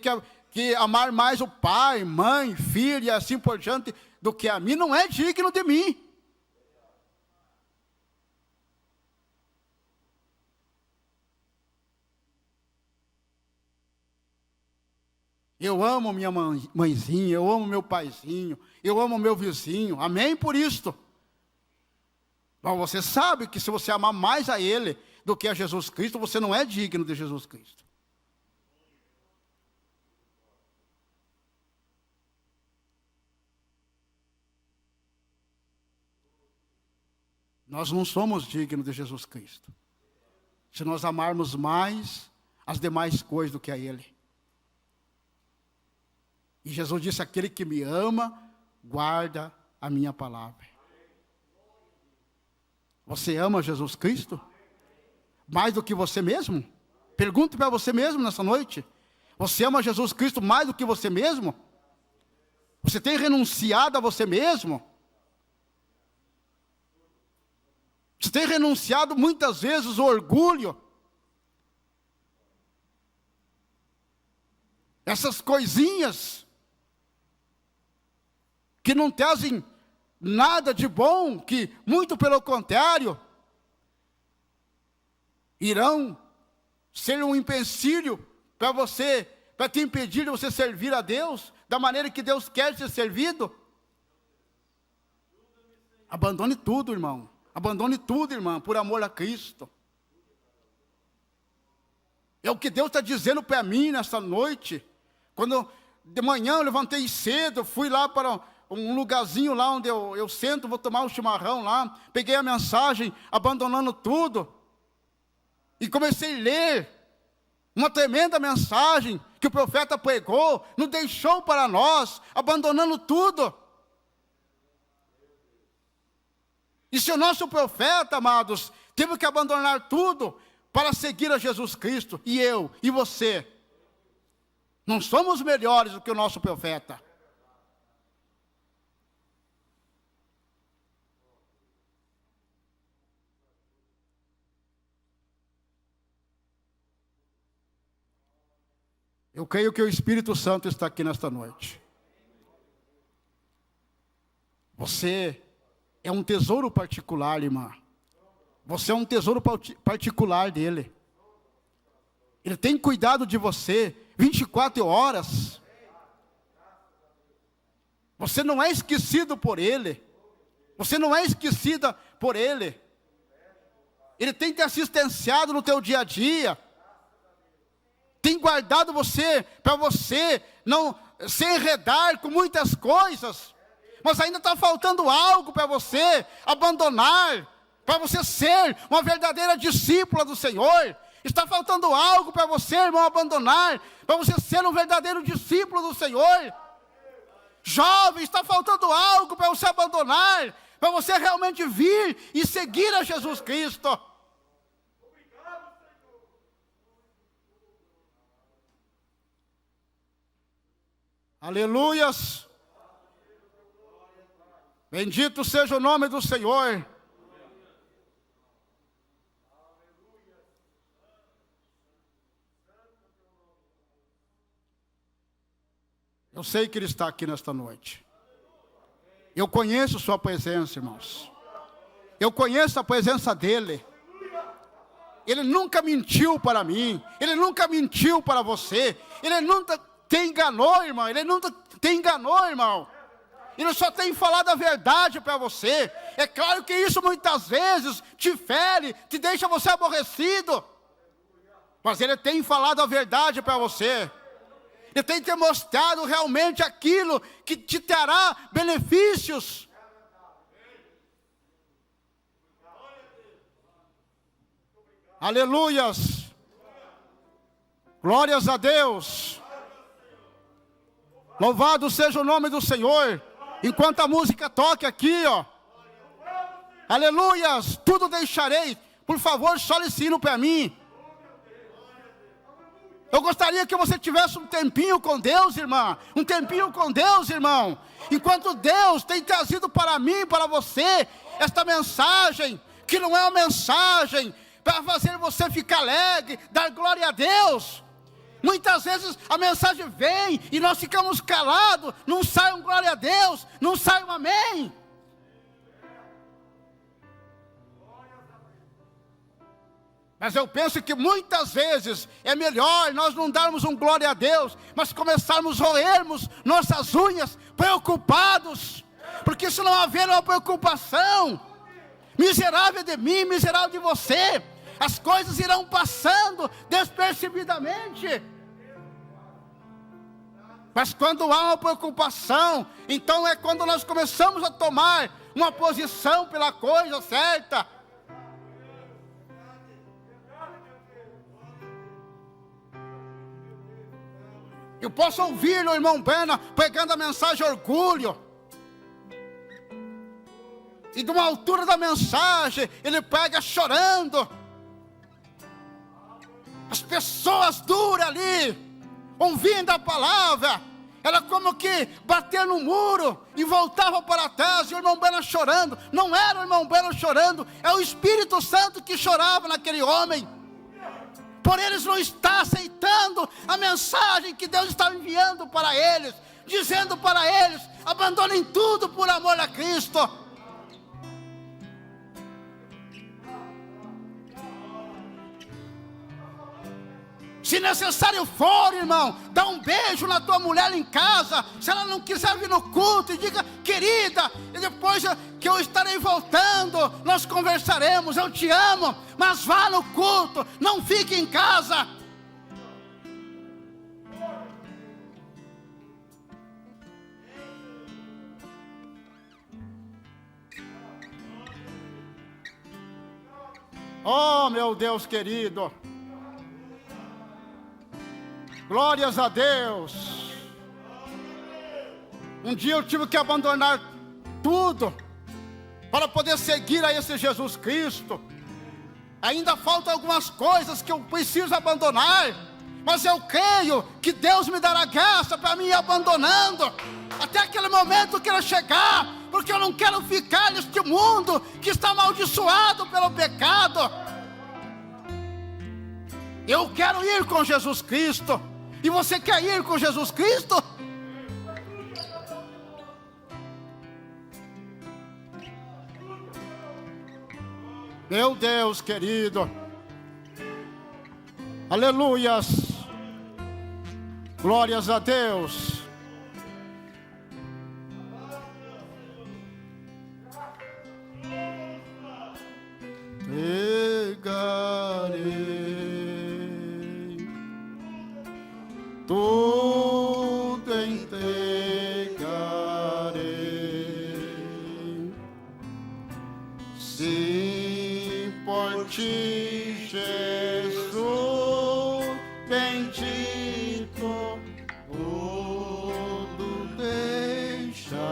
que amar mais o pai, mãe, filho e assim por diante do que a mim, não é digno de mim. Eu amo minha mãezinha, eu amo meu paizinho, eu amo meu vizinho, amém por isto. Mas você sabe que se você amar mais a ele do que a Jesus Cristo, você não é digno de Jesus Cristo. Nós não somos dignos de Jesus Cristo, se nós amarmos mais as demais coisas do que a ele. E Jesus disse: aquele que me ama, guarda a minha palavra. Você ama Jesus Cristo? Mais do que você mesmo? Pergunte para você mesmo nessa noite. Você ama Jesus Cristo mais do que você mesmo? Você tem renunciado a você mesmo? Você tem renunciado muitas vezes ao orgulho? Essas coisinhas que não trazem nada de bom, que muito pelo contrário, irão ser um empecilho para você, para te impedir de você servir a Deus da maneira que Deus quer ser servido. Abandone tudo, irmão. Abandone tudo, irmão, por amor a Cristo. É o que Deus está dizendo para mim nessa noite. Quando de manhã eu levantei cedo, fui lá para um lugarzinho lá onde eu sento, vou tomar um chimarrão lá, peguei a mensagem, abandonando tudo, e comecei a ler uma tremenda mensagem que o profeta pregou, nos deixou para nós, abandonando tudo. E se o nosso profeta, amados, teve que abandonar tudo para seguir a Jesus Cristo, e eu, e você, não somos melhores do que o nosso profeta. Eu creio que o Espírito Santo está aqui nesta noite. Você é um tesouro particular, irmã. Você é um tesouro particular dele. Ele tem cuidado de você 24 horas. Você não é esquecido por ele. Você não é esquecida por ele. Ele tem te assistenciado no teu dia a dia. Tem guardado você, para você não se enredar com muitas coisas. Mas ainda está faltando algo para você abandonar, para você ser uma verdadeira discípula do Senhor. Está faltando algo para você, irmão, abandonar, para você ser um verdadeiro discípulo do Senhor. Jovem, está faltando algo para você abandonar, para você realmente vir e seguir a Jesus Cristo. Aleluias. Bendito seja o nome do Senhor. Eu sei que Ele está aqui nesta noite. Eu conheço sua presença, irmãos. Eu conheço a presença dEle. Ele nunca mentiu para mim. Ele nunca mentiu para você. Ele nunca te enganou, irmão. Ele nunca te enganou, irmão. Ele só tem falado a verdade para você. É claro que isso muitas vezes te fere, te deixa você aborrecido. Mas Ele tem falado a verdade para você. Ele tem te mostrado realmente aquilo que te trará benefícios. Aleluias. Glórias a Deus. Louvado seja o nome do Senhor. Enquanto a música toca aqui, ó. Aleluias. Tudo deixarei. Por favor, só ensino para mim. Eu gostaria que você tivesse um tempinho com Deus, irmã. Um tempinho com Deus, irmão. Enquanto Deus tem trazido para mim, para você, esta mensagem, que não é uma mensagem para fazer você ficar alegre, dar glória a Deus. Muitas vezes a mensagem vem e nós ficamos calados, não sai um glória a Deus, não sai um amém. Mas eu penso que muitas vezes é melhor nós não darmos um glória a Deus, mas começarmos a roermos nossas unhas, preocupados, porque se não haver uma preocupação, miserável de mim, miserável de você, as coisas irão passando despercebidamente. Mas quando há uma preocupação, então é quando nós começamos a tomar uma posição pela coisa certa. Eu posso ouvir o irmão Bena pegando a mensagem orgulho. E de uma altura da mensagem, ele pega chorando. As pessoas duras ali, ouvindo a palavra, era como que bater no muro e voltava para trás, e o irmão Bena chorando. Não era o irmão Bena chorando, é o Espírito Santo que chorava naquele homem. Por eles não estar aceitando a mensagem que Deus está enviando para eles, dizendo para eles: abandonem tudo por amor a Cristo. Se necessário for, irmão, dá um beijo na tua mulher em casa. Se ela não quiser vir no culto, e diga: querida, e depois que eu estarei voltando, nós conversaremos, eu te amo, mas vá no culto, não fique em casa. Oh, meu Deus querido, glórias a Deus. Um dia eu tive que abandonar tudo para poder seguir a esse Jesus Cristo. Ainda faltam algumas coisas que eu preciso abandonar, mas eu creio que Deus me dará graça para me ir abandonando até aquele momento que ele chegar, porque eu não quero ficar neste mundo que está amaldiçoado pelo pecado. Eu quero ir com Jesus Cristo. E você quer ir com Jesus Cristo? Meu Deus querido, aleluias, glórias a Deus. Pegarei tudo, entregarei, sim, por ti, Jesus bendito, tudo deixarei.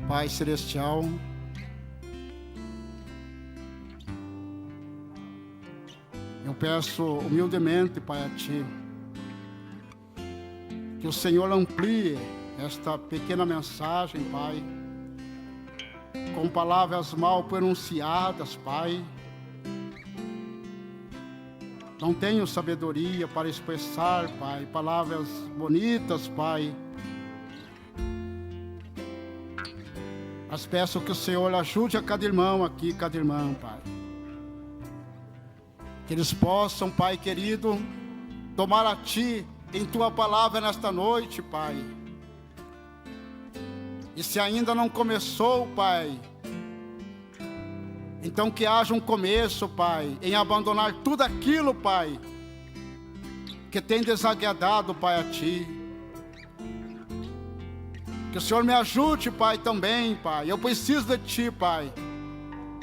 Pai Celestial, eu peço humildemente, Pai, a Ti, que o Senhor amplie esta pequena mensagem, Pai, com palavras mal pronunciadas, Pai. Não tenho sabedoria para expressar, Pai, palavras bonitas, Pai. Mas peço que o Senhor ajude a cada irmão aqui, cada irmã, Pai. Que eles possam, Pai querido, tomar a Ti em Tua palavra nesta noite, Pai. E se ainda não começou, Pai, então que haja um começo, Pai, em abandonar tudo aquilo, Pai, que tem desagradado, Pai, a Ti. Que o Senhor me ajude, Pai, também, Pai. Eu preciso de Ti, Pai.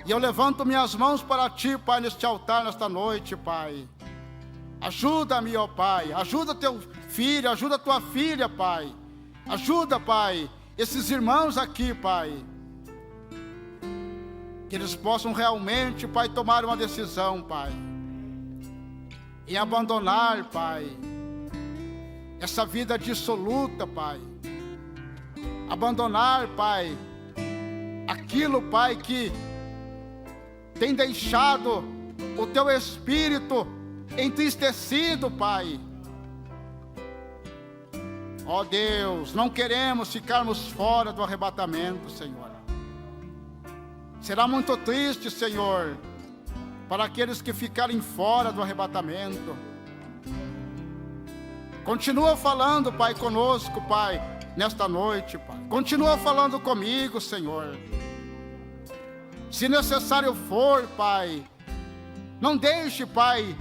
E eu levanto minhas mãos para Ti, Pai, neste altar, nesta noite, Pai. Ajuda-me, ó Pai. Ajuda teu filho, ajuda tua filha, Pai. Ajuda, Pai, esses irmãos aqui, Pai. Que eles possam realmente, Pai, tomar uma decisão, Pai. E abandonar, Pai, essa vida dissoluta, Pai. Abandonar, Pai, aquilo, Pai, que tem deixado o Teu Espírito entristecido, Pai. Ó Deus, não queremos ficarmos fora do arrebatamento, Senhor. Será muito triste, Senhor, para aqueles que ficarem fora do arrebatamento. Continua falando, Pai, conosco, Pai, nesta noite, Pai. Continua falando comigo, Senhor. Se necessário for, Pai, não deixe, Pai,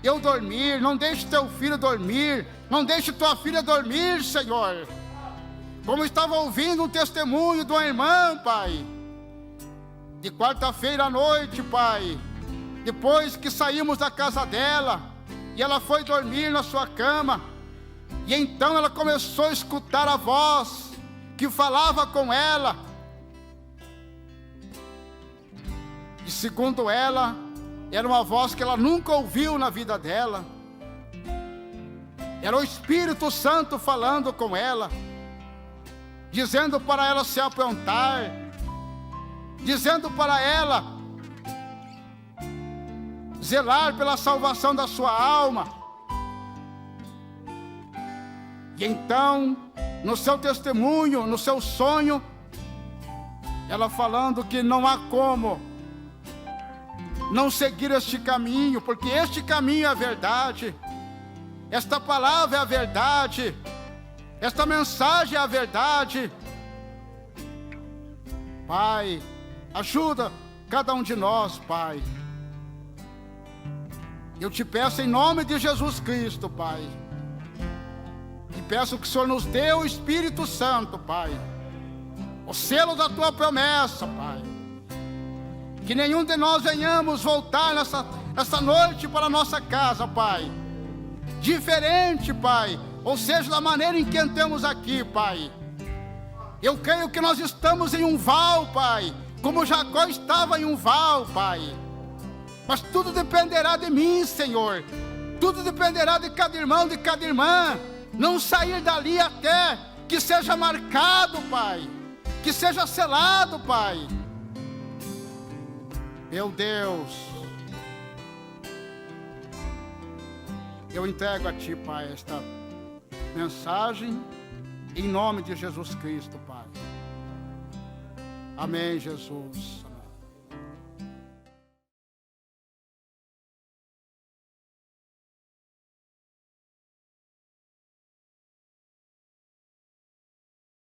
eu dormir, não deixe teu filho dormir, não deixe tua filha dormir, Senhor. Como estava ouvindo um testemunho de uma irmã, Pai, de quarta-feira à noite, Pai, depois que saímos da casa dela, e ela foi dormir na sua cama, e então ela começou a escutar a voz que falava com ela, e segundo ela, era uma voz que ela nunca ouviu na vida dela. Era o Espírito Santo falando com ela, dizendo para ela se aprontar, dizendo para ela zelar pela salvação da sua alma. E então, no seu testemunho, no seu sonho, ela falando que não há como não seguir este caminho, porque este caminho é a verdade, esta palavra é a verdade, esta mensagem é a verdade. Pai, ajuda cada um de nós, Pai. Eu te peço em nome de Jesus Cristo, Pai, e peço que o Senhor nos dê o Espírito Santo, Pai, o selo da tua promessa, Pai. Que nenhum de nós venhamos voltar nessa noite para a nossa casa, Pai, diferente, Pai, ou seja, da maneira em que entramos aqui, Pai. Eu creio que nós estamos em um val, Pai, como Jacó estava em um val, Pai. Mas tudo dependerá de mim, Senhor. Tudo dependerá de cada irmão, de cada irmã. Não sair dali até que seja marcado, Pai, que seja selado, Pai. Meu Deus, eu entrego a Ti, Pai, esta mensagem, em nome de Jesus Cristo, Pai. Amém, Jesus.